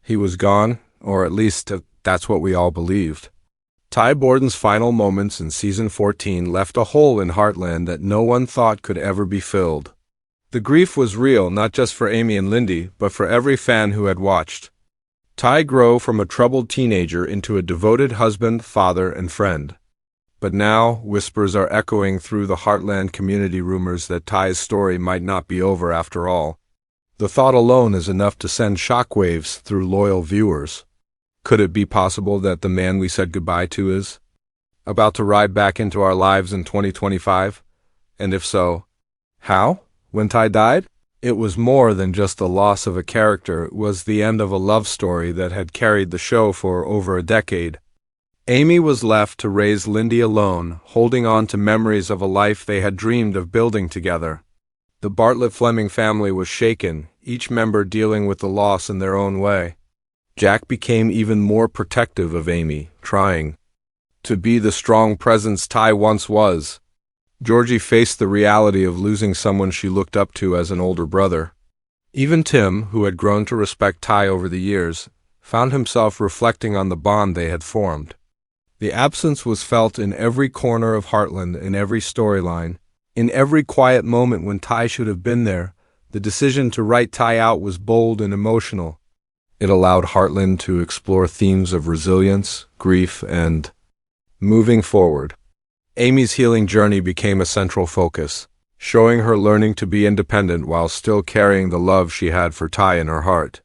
He was gone, or at least that's what we all believed. Ty Borden's final moments in Season 14 left a hole in Heartland that no one thought could ever be filled. The grief was real, not just for Amy and Lyndy, but for every fan who had watched. Ty grew from a troubled teenager into a devoted husband, father, and friend. But now, whispers are echoing through the Heartland community, rumors that Ty's story might not be over after all. The thought alone is enough to send shockwaves through loyal viewers. Could it be possible that the man we said goodbye to is about to ride back into our lives in 2025? And if so, how? When Ty died? It was more than just the loss of a character. It was the end of a love story that had carried the show for over a decade. Amy was left to raise Lyndy alone, holding on to memories of a life they had dreamed of building together. The Bartlett-Fleming family was shaken, each member dealing with the loss in their own way. Jack became even more protective of Amy, trying to be the strong presence Ty once was. Georgie faced the reality of losing someone she looked up to as an older brother. Even Tim, who had grown to respect Ty over the years, found himself reflecting on the bond they had formed. The absence was felt in every corner of Heartland, in every storyline. In every quiet moment when Ty should have been there, the decision to write Ty out was bold and emotional. It allowed Heartland to explore themes of resilience, grief, and moving forward. Amy's healing journey became a central focus, showing her learning to be independent while still carrying the love she had for Ty in her heart.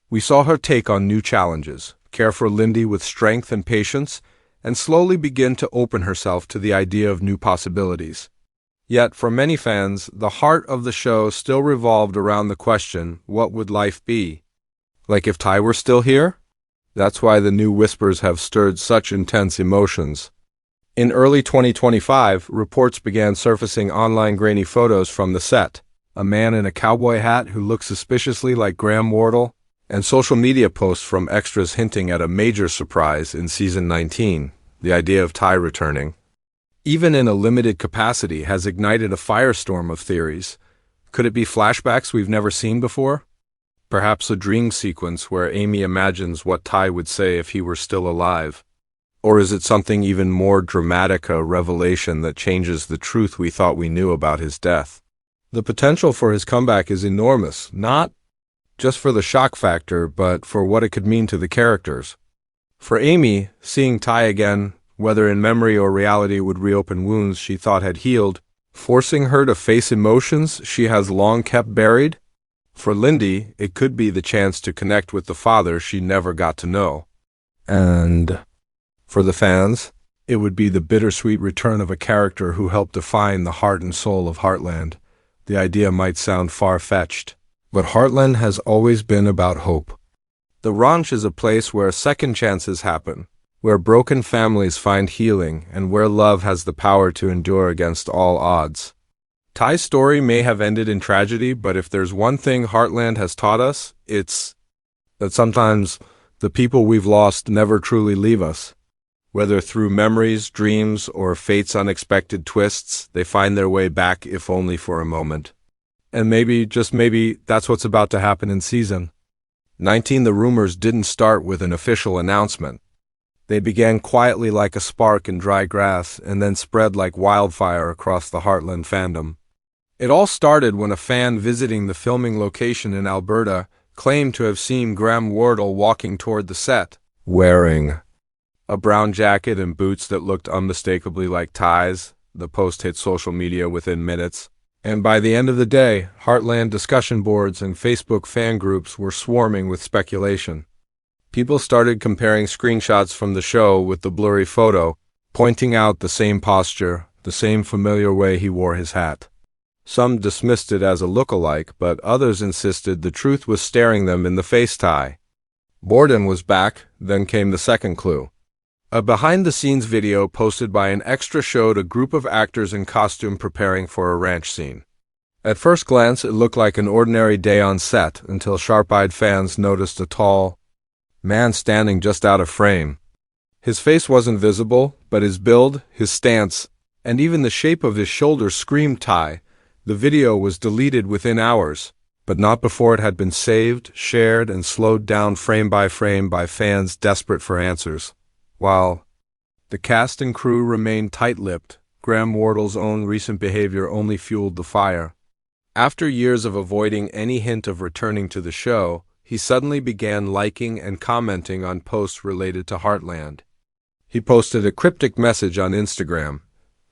We saw her take on new challenges, care for Lyndy with strength and patience, and slowly begin to open herself to the idea of new possibilities. Yet, for many fans, the heart of the show still revolved around the question, what would life be? Like if Ty were still here? That's why the new whispers have stirred such intense emotions. In early 2025, reports began surfacing online grainy photos from the set. A man in a cowboy hat who looked suspiciously like Graham Wardle, and social media posts from extras hinting at a major surprise in Season 19, the idea of Ty returning. Even in a limited capacity, has ignited a firestorm of theories. Could it be flashbacks we've never seen before? Perhaps a dream sequence where Amy imagines what Ty would say if he were still alive. Or is it something even more dramatic, a revelation that changes the truth we thought we knew about his death? The potential for his comeback is enormous, not just for the shock factor, but for what it could mean to the characters. For Amy, seeing Ty again, whether in memory or reality, would reopen wounds she thought had healed, forcing her to face emotions she has long kept buried. For Lyndy, it could be the chance to connect with the father she never got to know. And for the fans, it would be the bittersweet return of a character who helped define the heart and soul of Heartland. The idea might sound far-fetched, but Heartland has always been about hope. The ranch is a place where second chances happen, where broken families find healing, and where love has the power to endure against all odds. Ty's story may have ended in tragedy, but if there's one thing Heartland has taught us, it's that sometimes the people we've lost never truly leave us. Whether through memories, dreams, or fate's unexpected twists, they find their way back, if only for a moment. And maybe, just maybe, that's what's about to happen in Season 19. The rumors didn't start with an official announcement. They began quietly like a spark in dry grass, and then spread like wildfire across the Heartland fandom. It all started when a fan visiting the filming location in Alberta claimed to have seen Graham Wardle walking toward the set, wearing a brown jacket and boots that looked unmistakably like Ty's. The post hit social media within minutes, and by the end of the day, Heartland discussion boards and Facebook fan groups were swarming with speculation. People started comparing screenshots from the show with the blurry photo, pointing out the same posture, the same familiar way he wore his hat. Some dismissed it as a look-alike, but others insisted the truth was staring them in the face. Ty Borden was back. Then came the second clue. A behind-the-scenes video posted by an extra showed a group of actors in costume preparing for a ranch scene. At first glance, it looked like an ordinary day on set, until sharp-eyed fans noticed a tall man standing just out of frame. His face wasn't visible, but his build, his stance, and even the shape of his shoulders screamed Ty. The video was deleted within hours, but not before it had been saved, shared, and slowed down frame by fans desperate for answers. While the cast and crew remained tight-lipped, Graham Wardle's own recent behavior only fueled the fire. After years of avoiding any hint of returning to the show, he suddenly began liking and commenting on posts related to Heartland. He posted a cryptic message on Instagram.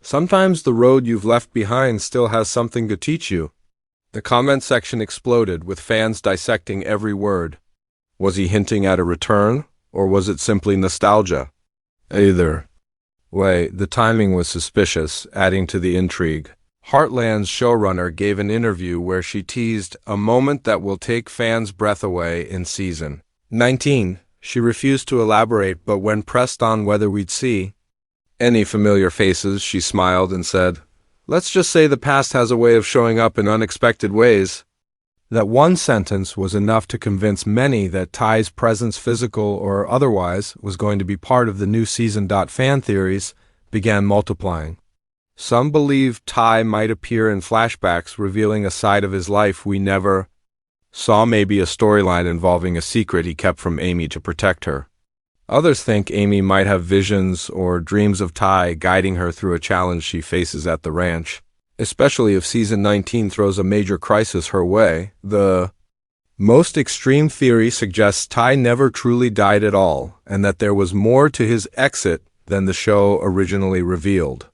"Sometimes the road you've left behind still has something to teach you." The comment section exploded, with fans dissecting every word. Was he hinting at a return, or was it simply nostalgia? Either way, the timing was suspicious, adding to the intrigue. Heartland's showrunner gave an interview where she teased a moment that will take fans' breath away in season 19. She refused to elaborate, but when pressed on whether we'd see any familiar faces, she smiled and said, "Let's just say the past has a way of showing up in unexpected ways." That one sentence was enough to convince many that Ty's presence, physical or otherwise, was going to be part of the new season. Fan theories began multiplying. Some believed Ty might appear in flashbacks, revealing a side of his life we never saw, maybe a storyline involving a secret he kept from Amy to protect her. Others think Amy might have visions or dreams of Ty guiding her through a challenge she faces at the ranch, especially if season 19 throws a major crisis her way. The most extreme theory suggests Ty never truly died at all, and that there was more to his exit than the show originally revealed.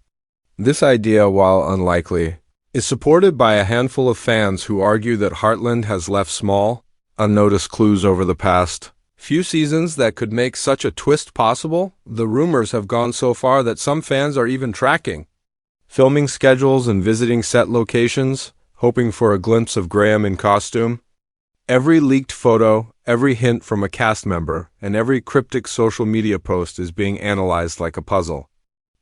This idea, while unlikely, is supported by a handful of fans who argue that Heartland has left small, unnoticed clues over the past few seasons that could make such a twist possible. The rumors have gone so far that some fans are even tracking filming schedules and visiting set locations, hoping for a glimpse of Graham in costume. Every leaked photo, every hint from a cast member, and every cryptic social media post is being analyzed like a puzzle.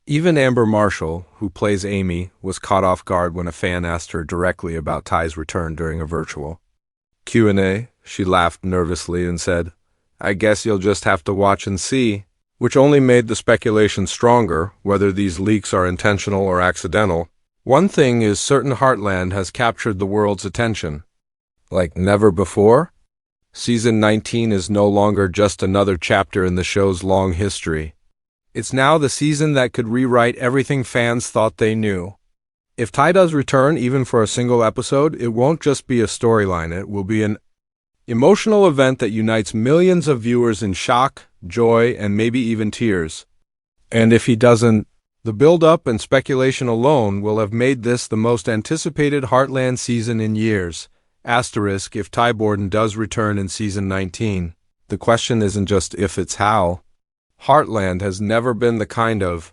Even Amber Marshall, who plays Amy, was caught off guard when a fan asked her directly about Ty's return during a virtual Q&A. She laughed nervously and said, "I guess you'll just have to watch and see," which only made the speculation stronger, whether these leaks are intentional or accidental. One thing is certain: Heartland has captured the world's attention like never before. Season 19 is no longer just another chapter in the show's long history. It's now the season that could rewrite everything fans thought they knew. If Ty does return, even for a single episode, it won't just be a storyline. It will be an emotional event that unites millions of viewers in shock, joy, and maybe even tears. And if he doesn't, the build-up and speculation alone will have made this the most anticipated Heartland season in years. Asterisk, if Ty Borden does return in season 19, the question isn't just if, it's how. Heartland has never been the kind of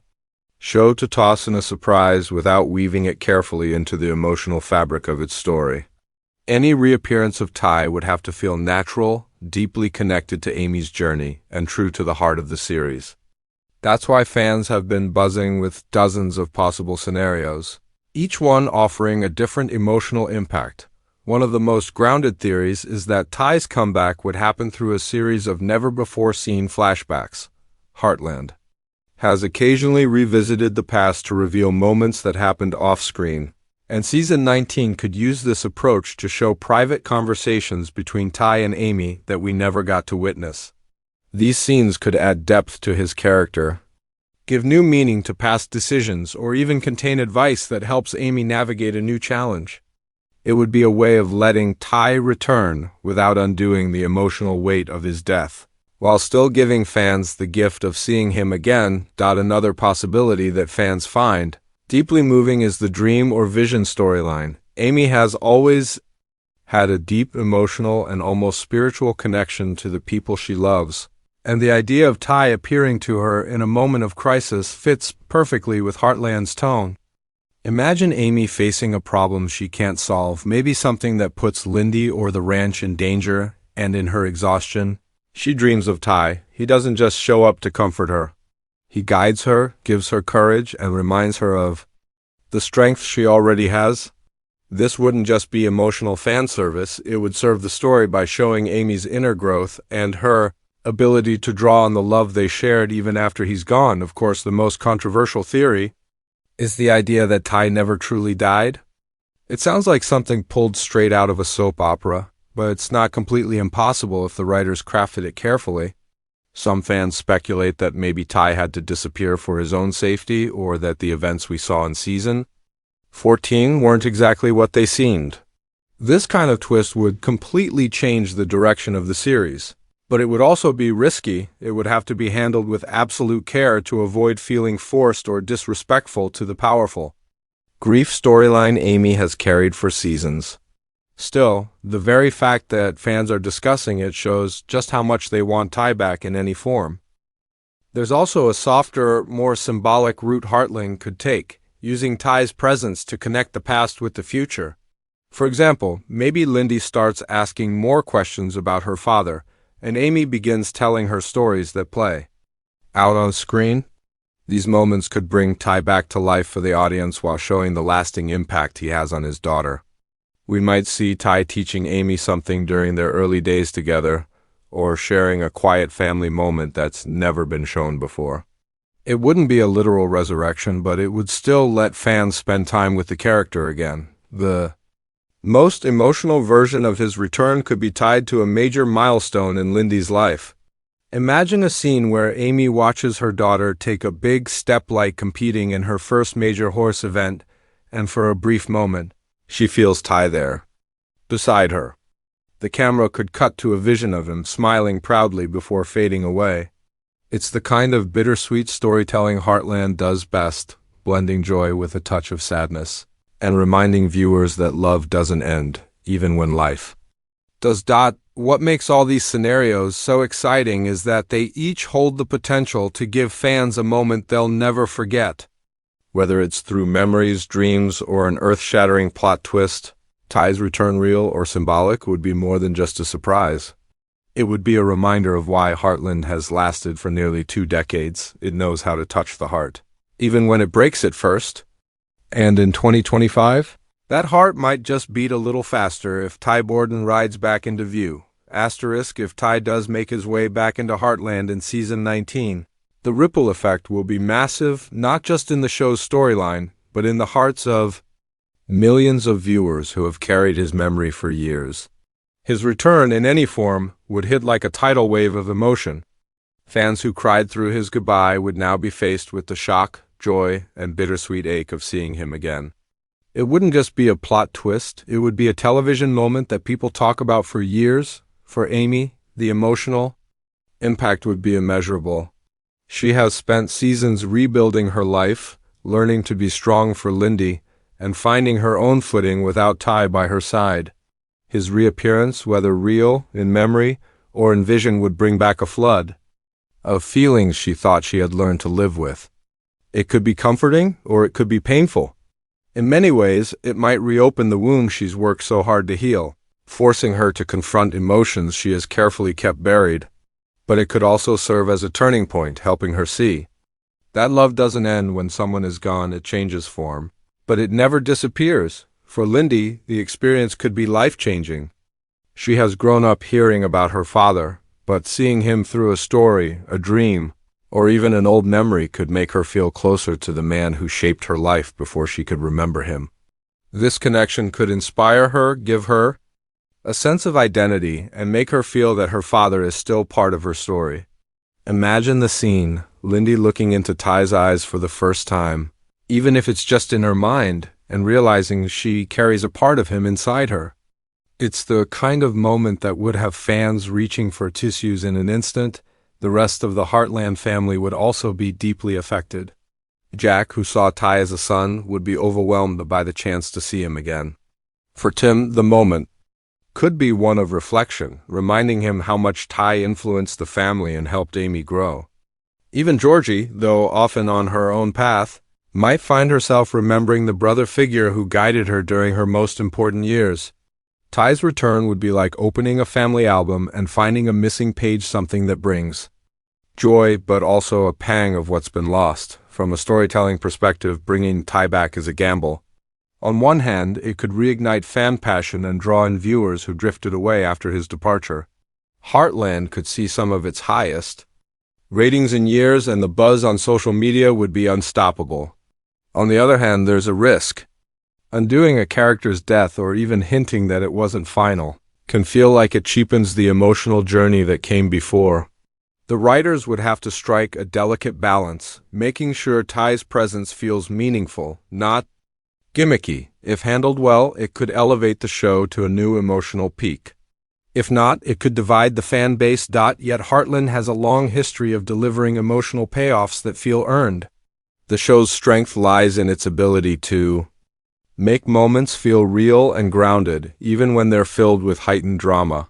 show to toss in a surprise without weaving it carefully into the emotional fabric of its story. Any reappearance of Ty would have to feel natural, deeply connected to Amy's journey, and true to the heart of the series. That's why fans have been buzzing with dozens of possible scenarios, each one offering a different emotional impact. One of the most grounded theories is that Ty's comeback would happen through a series of never-before-seen flashbacks. Heartland has occasionally revisited the past to reveal moments that happened off-screen, and season 19 could use this approach to show private conversations between Ty and Amy that we never got to witness. These scenes could add depth to his character, give new meaning to past decisions, or even contain advice that helps Amy navigate a new challenge. It would be a way of letting Ty return without undoing the emotional weight of his death, while still giving fans the gift of seeing him again. Another possibility that fans find deeply moving is the dream or vision storyline. Amy has always had a deep emotional and almost spiritual connection to the people she loves, and the idea of Ty appearing to her in a moment of crisis fits perfectly with Heartland's tone. Imagine Amy facing a problem she can't solve, maybe something that puts Lyndy or the ranch in danger, and in her exhaustion, she dreams of Ty. He doesn't just show up to comfort her. He guides her, gives her courage, and reminds her of the strength she already has. This wouldn't just be emotional fan service, it would serve the story by showing Amy's inner growth and her ability to draw on the love they shared even after he's gone. Of course, the most controversial theory is the idea that Ty never truly died. It sounds like something pulled straight out of a soap opera, but it's not completely impossible if the writers crafted it carefully. Some fans speculate that maybe Ty had to disappear for his own safety, or that the events we saw in season 14 weren't exactly what they seemed. This kind of twist would completely change the direction of the series. But it would also be risky. It would have to be handled with absolute care to avoid feeling forced or disrespectful to the powerful. Grief storyline Amy has carried for seasons. Still, the very fact that fans are discussing it shows just how much they want Ty back in any form. There's also a softer, more symbolic route Heartland could take, using Ty's presence to connect the past with the future. For example, maybe Lyndy starts asking more questions about her father, and Amy begins telling her stories that play out on screen. These moments could bring Ty back to life for the audience while showing the lasting impact he has on his daughter. We might see Ty teaching Amy something during their early days together, or sharing a quiet family moment that's never been shown before. It wouldn't be a literal resurrection, but it would still let fans spend time with the character again. The most emotional version of his return could be tied to a major milestone in Lyndy's life. Imagine a scene where Amy watches her daughter take a big step like competing in her first major horse event, and for a brief moment, she feels Ty there, beside her. The camera could cut to a vision of him smiling proudly before fading away. It's the kind of bittersweet storytelling Heartland does best, blending joy with a touch of sadness, and reminding viewers that love doesn't end, even when life does. What makes all these scenarios so exciting is that they each hold the potential to give fans a moment they'll never forget. Whether it's through memories, dreams, or an earth-shattering plot twist, Ty's return, real or symbolic, would be more than just a surprise. It would be a reminder of why Heartland has lasted for nearly 2 decades. It knows how to touch the heart, even when it breaks at first. And in 2025, that heart might just beat a little faster if Ty Borden rides back into view. Asterisk if Ty does make his way back into Heartland in season 19. The ripple effect will be massive, not just in the show's storyline, but in the hearts of millions of viewers who have carried his memory for years. His return in any form would hit like a tidal wave of emotion. Fans who cried through his goodbye would now be faced with the shock, joy, and bittersweet ache of seeing him again. It wouldn't just be a plot twist, it would be a television moment that people talk about for years. For Amy, the emotional impact would be immeasurable. She has spent seasons rebuilding her life, learning to be strong for Lyndy, and finding her own footing without Ty by her side. His reappearance, whether real, in memory, or in vision, would bring back a flood of feelings she thought she had learned to live with. It could be comforting, or it could be painful. In many ways, it might reopen the wound she's worked so hard to heal, forcing her to confront emotions she has carefully kept buried. But it could also serve as a turning point, helping her see that love doesn't end when someone is gone. It changes form, but it never disappears. For Lyndy, the experience could be life-changing. She has grown up hearing about her father, but seeing him through a story, a dream, or even an old memory could make her feel closer to the man who shaped her life before she could remember him. This connection could inspire her, give her a sense of identity, and make her feel that her father is still part of her story. Imagine the scene, Lyndy looking into Ty's eyes for the first time, even if it's just in her mind, and realizing she carries a part of him inside her. It's the kind of moment that would have fans reaching for tissues in an instant. The rest of the Heartland family would also be deeply affected. Jack, who saw Ty as a son, would be overwhelmed by the chance to see him again. For Tim, the moment could be one of reflection, reminding him how much Ty influenced the family and helped Amy grow. Even Georgie, though often on her own path, might find herself remembering the brother figure who guided her during her most important years. Ty's return would be like opening a family album and finding a missing page, something that brings joy, but also a pang of what's been lost. From a storytelling perspective, bringing Ty back is a gamble. On one hand, it could reignite fan passion and draw in viewers who drifted away after his departure. Heartland could see some of its highest ratings in years, and the buzz on social media would be unstoppable. On the other hand, there's a risk. Undoing a character's death or even hinting that it wasn't final can feel like it cheapens the emotional journey that came before. The writers would have to strike a delicate balance, making sure Ty's presence feels meaningful, not gimmicky. If handled well, it could elevate the show to a new emotional peak. If not, it could divide the fan base. Yet Heartland has a long history of delivering emotional payoffs that feel earned. The show's strength lies in its ability to make moments feel real and grounded, even when they're filled with heightened drama.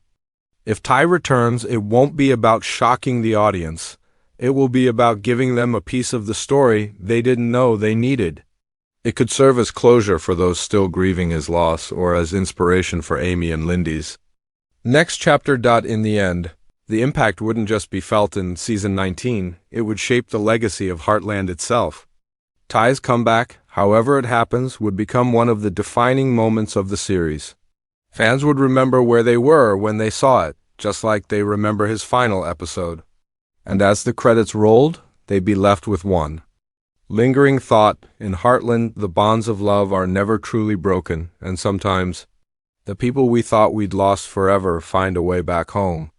If Ty returns, it won't be about shocking the audience. It will be about giving them a piece of the story they didn't know they needed. It could serve as closure for those still grieving his loss, or as inspiration for Amy and Lyndy's next chapter. In the end, the impact wouldn't just be felt in season 19, it would shape the legacy of Heartland itself. Ty's comeback, however it happens, would become one of the defining moments of the series. Fans would remember where they were when they saw it, just like they remember his final episode. And as the credits rolled, they'd be left with one lingering thought: in Heartland, the bonds of love are never truly broken, and sometimes the people we thought we'd lost forever find a way back home.